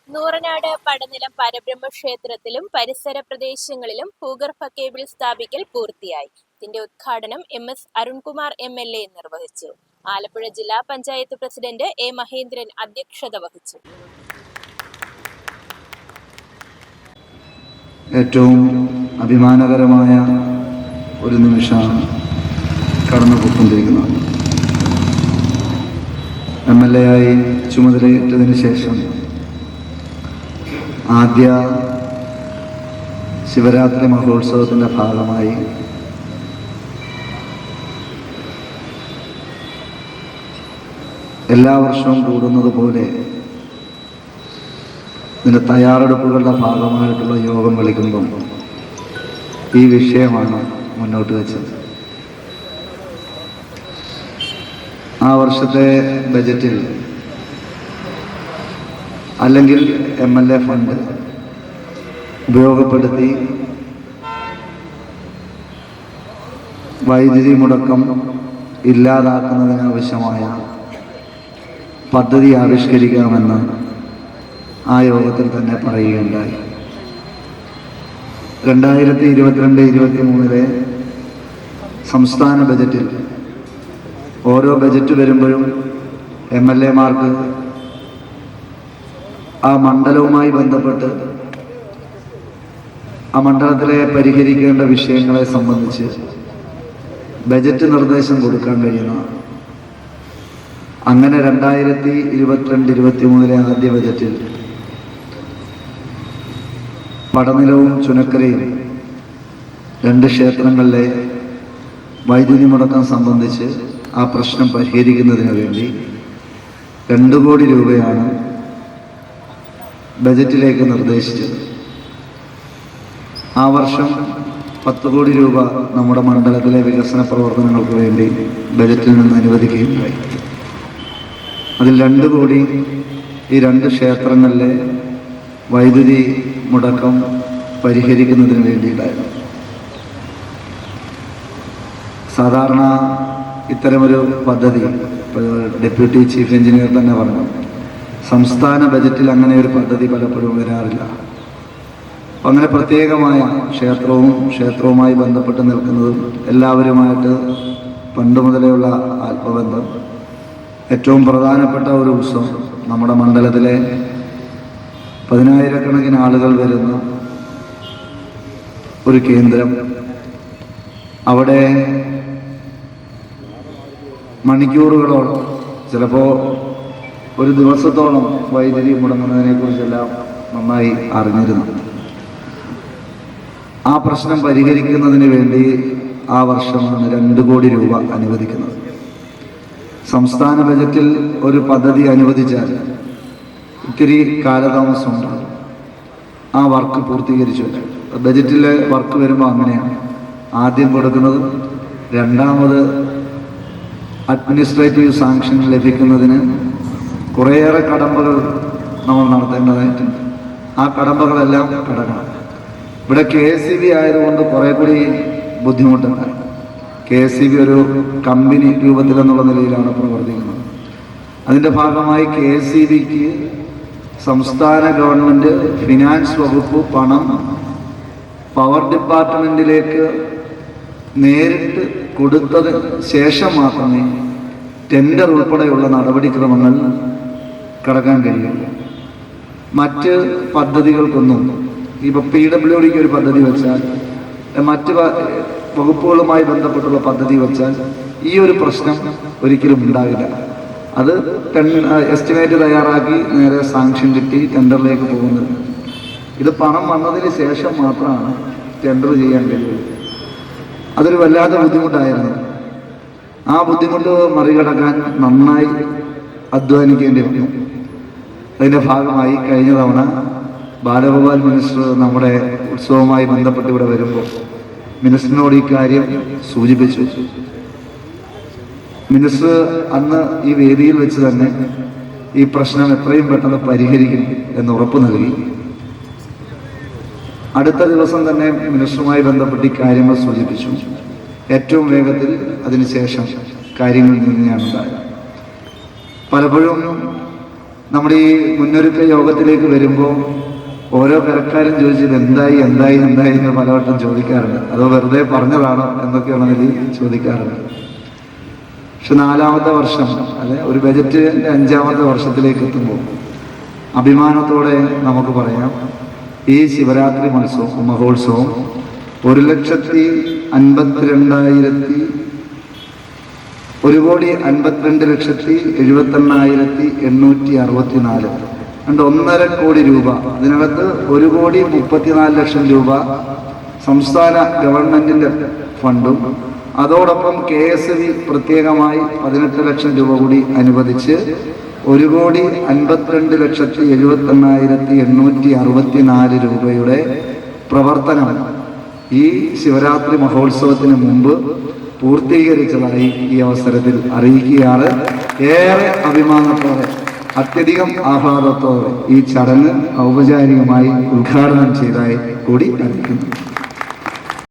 നൂറനാട് പടനിലം പരബ്രഹ്മ ക്ഷേത്രത്തിലും പരിസര പ്രദേശങ്ങളിലും ഭൂഗർഭ കേബിൾ സ്ഥാപിക്കൽ പൂർത്തിയായി. ഇതിന്റെ ഉദ്ഘാടനം എസ് അരുൺകുമാർ MLA നിർവഹിച്ചു. ആലപ്പുഴ ജില്ലാ പഞ്ചായത്ത് പ്രസിഡന്റ് A മഹേന്ദ്രൻ അധ്യക്ഷത വഹിച്ചു. ഏറ്റവും അഭിമാനകരമായ ഒരു നിമിഷമാണ് കടന്നുപോയിക്കൊണ്ടിരിക്കുന്നത്. MLA ആയി ചുമതലയേറ്റതിന് ശേഷം ആദ്യ ശിവരാത്രി മഹോത്സവത്തിൻ്റെ ഭാഗമായി എല്ലാ വർഷവും കൂടുന്നത് പോലെ ഇതിൻ്റെ തയ്യാറെടുപ്പുകളുടെ ഭാഗമായിട്ടുള്ള യോഗം വിളിക്കുമ്പം ഈ വിഷയമാണ് മുന്നോട്ട് വെച്ചത്. ആ വർഷത്തെ ബജറ്റിൽ അല്ലെങ്കിൽ MLA ഫണ്ട് ഉപയോഗപ്പെടുത്തി വൈദ്യുതി മുടക്കം ഇല്ലാതാക്കുന്നതിനാവശ്യമായ പദ്ധതി ആവിഷ്കരിക്കാമെന്ന് ആ യോഗത്തിൽ തന്നെ പറയുകയുണ്ടായി. 2022-23 സംസ്ഥാന ബജറ്റിൽ ഓരോ ബജറ്റ് വരുമ്പോഴും MLA മാർക്ക് ആ മണ്ഡലവുമായി ബന്ധപ്പെട്ട് ആ മണ്ഡലത്തിലെ പരിഹരിക്കേണ്ട വിഷയങ്ങളെ സംബന്ധിച്ച് ബജറ്റ് നിർദ്ദേശം കൊടുക്കാൻ കഴിയുന്ന അങ്ങനെ 2022-23 ആദ്യ ബജറ്റിൽ പടനിലവും ചുനക്കരയും രണ്ട് ക്ഷേത്രങ്ങളിലെ വൈദ്യുതി മുടക്കം സംബന്ധിച്ച് ആ പ്രശ്നം പരിഹരിക്കുന്നതിന് വേണ്ടി 2 കോടി രൂപയാണ് ബജറ്റിലേക്ക് നിർദ്ദേശിച്ചത്. ആ വർഷം 10 കോടി രൂപ നമ്മുടെ മണ്ഡലത്തിലെ വികസന പ്രവർത്തനങ്ങൾക്ക് വേണ്ടി ബജറ്റിൽ നിന്ന് അനുവദിക്കുകയുണ്ടായി. അതിൽ 2 കോടി ഈ 2 ക്ഷേത്രങ്ങളിലെ വൈദ്യുതി മുടക്കം പരിഹരിക്കുന്നതിന് വേണ്ടിയിട്ടായിരുന്നു. സാധാരണ ഇത്തരമൊരു പദ്ധതി ഡെപ്യൂട്ടി ചീഫ് എഞ്ചിനീയർ തന്നെ പറഞ്ഞു, സംസ്ഥാന ബജറ്റിൽ അങ്ങനെ ഒരു പദ്ധതി പലപ്പോഴും വരാറില്ല. അങ്ങനെ പ്രത്യേകമായ ക്ഷേത്രവുമായി ബന്ധപ്പെട്ട് നിൽക്കുന്നതും എല്ലാവരുമായിട്ട് പണ്ട് മുതലേയുള്ള ആത്മബന്ധം, ഏറ്റവും പ്രധാനപ്പെട്ട ഒരു ഉത്സവം, നമ്മുടെ മണ്ഡലത്തിലെ 10,000-കണക്കിന് ആളുകൾ വരുന്ന ഒരു കേന്ദ്രം, അവിടെ മണിക്കൂറുകളോളം ചിലപ്പോൾ ഒരു ദിവസത്തോളം വൈദ്യുതി മുടങ്ങുന്നതിനെ കുറിച്ചെല്ലാം നന്നായി അറിഞ്ഞിരുന്നു. ആ പ്രശ്നം പരിഹരിക്കുന്നതിന് വേണ്ടി ആ വർഷമാണ് 2 കോടി രൂപ അനുവദിക്കുന്നത്. സംസ്ഥാന ബജറ്റിൽ ഒരു പദ്ധതി അനുവദിച്ചാൽ ഇത്തിരി കാലതാമസം ഉണ്ടാകും. ആ വർക്ക് പൂർത്തീകരിച്ചു. ബജറ്റിലെ വർക്ക് വരുമ്പോൾ അങ്ങനെയാണ്, ആദ്യം കൊടുക്കുന്നത്, രണ്ടാമത് അഡ്മിനിസ്ട്രേറ്റീവ് സാങ്ഷൻ ലഭിക്കുന്നതിന് കുറേയേറെ കടമ്പകൾ നമ്മൾ നടത്തേണ്ടതായിട്ടുണ്ട്. ആ കടമ്പകളെല്ലാം കടക്കണം. ഇവിടെ KSEB ആയതുകൊണ്ട് കുറേ കൂടി ബുദ്ധിമുട്ടുണ്ട്. KSEB ഒരു കമ്പനി രൂപത്തിലെന്നുള്ള നിലയിലാണ് പ്രവർത്തിക്കുന്നത്. അതിൻ്റെ ഭാഗമായി KSEBക്ക് സംസ്ഥാന ഗവൺമെൻറ് ഫിനാൻസ് വകുപ്പ് പണം പവർ ഡിപ്പാർട്ട്മെൻറ്റിലേക്ക് നേരിട്ട് കൊടുത്തതിന് ശേഷം മാത്രമേ ടെൻഡർ ഉൾപ്പെടെയുള്ള നടപടിക്രമങ്ങൾ കടക്കാൻ കഴിയുള്ളൂ. മറ്റ് പദ്ധതികൾക്കൊന്നും, ഇപ്പോൾ PWDക്ക് ഒരു പദ്ധതി വെച്ചാൽ, മറ്റ് വകുപ്പുകളുമായി ബന്ധപ്പെട്ടുള്ള പദ്ധതി വെച്ചാൽ ഈ ഒരു പ്രശ്നം ഒരിക്കലും ഉണ്ടാകില്ല. അത് എസ്റ്റിമേറ്റ് തയ്യാറാക്കി നേരെ സാങ്ഷൻ കിട്ടി ടെൻഡറിലേക്ക് പോകുന്നത്. ഇത് പണം വന്നതിന് ശേഷം മാത്രമാണ് ടെൻഡർ ചെയ്യാൻ കഴിയുള്ളൂ. അതൊരു വല്ലാത്ത ബുദ്ധിമുട്ടായിരുന്നു. ആ ബുദ്ധിമുട്ട് മറികടക്കാൻ നന്നായി അധ്വാനിക്കേണ്ടി വന്നു. അതിൻ്റെ ഭാഗമായി കഴിഞ്ഞ തവണ ബാലഗോപാൽ മിനിസ്റ്റർ നമ്മുടെ ഉത്സവവുമായി ബന്ധപ്പെട്ട് ഇവിടെ വരുമ്പോൾ മിനിസ്റ്ററിനോട് ഈ കാര്യം സൂചിപ്പിച്ചു. മിനിസ്റ്റർ അന്ന് ഈ വേദിയിൽ വെച്ച് തന്നെ ഈ പ്രശ്നം എത്രയും പെട്ടെന്ന് പരിഹരിക്കും എന്ന് ഉറപ്പ് നൽകി. അടുത്ത ദിവസം തന്നെ മിനിസ്റ്ററുമായി ബന്ധപ്പെട്ട് ഈ കാര്യങ്ങൾ സൂചിപ്പിച്ചു. ഏറ്റവും വേഗത്തിൽ അതിനുശേഷം കാര്യങ്ങൾ നീങ്ങുകയാണ് ഉണ്ടായത്. പലപ്പോഴും നമ്മുടെ ഈ മുന്നൊരുക്ക യോഗത്തിലേക്ക് വരുമ്പോൾ ഓരോ കരക്കാരും ചോദിച്ചത് എന്തായി എന്തായി എന്തായി എന്ന് പലവട്ടം ചോദിക്കാറുണ്ട്. അതോ വെറുതെ പറഞ്ഞതാണോ എന്നൊക്കെയുള്ള നിലയിൽ ചോദിക്കാറുണ്ട്. പക്ഷെ 4ാമത്തെ വർഷം അല്ലെ, ഒരു ബജറ്റിന്റെ 5ാമത്തെ വർഷത്തിലേക്ക് എത്തുമ്പോൾ അഭിമാനത്തോടെ നമുക്ക് പറയാം, ഈ ശിവരാത്രി മഹോത്സവം 1,52,864 1.5 കോടി രൂപ. ഇതിനകത്ത് 1,34,00,000 രൂപ സംസ്ഥാന ഗവൺമെന്റിന്റെ ഫണ്ടും അതോടൊപ്പം KSV പ്രത്യേകമായി 18 ലക്ഷം രൂപ കൂടി അനുവദിച്ച് 1,52,78,864 രൂപയുടെ പ്രവർത്തനം ഈ ശിവരാത്രി മഹോത്സവത്തിന് മുമ്പ് പൂർത്തീകരിച്ചതായി ഈ അവസരത്തിൽ അറിയിക്കുകയാണ്. ഏറെ അഭിമാനത്തോടെ, അത്യധികം ആഹ്ലാദത്തോടെ ഈ ചടങ്ങ് ഔപചാരികമായി ഉദ്ഘാടനം ചെയ്തതായി കൂടി അറിയിക്കുന്നു.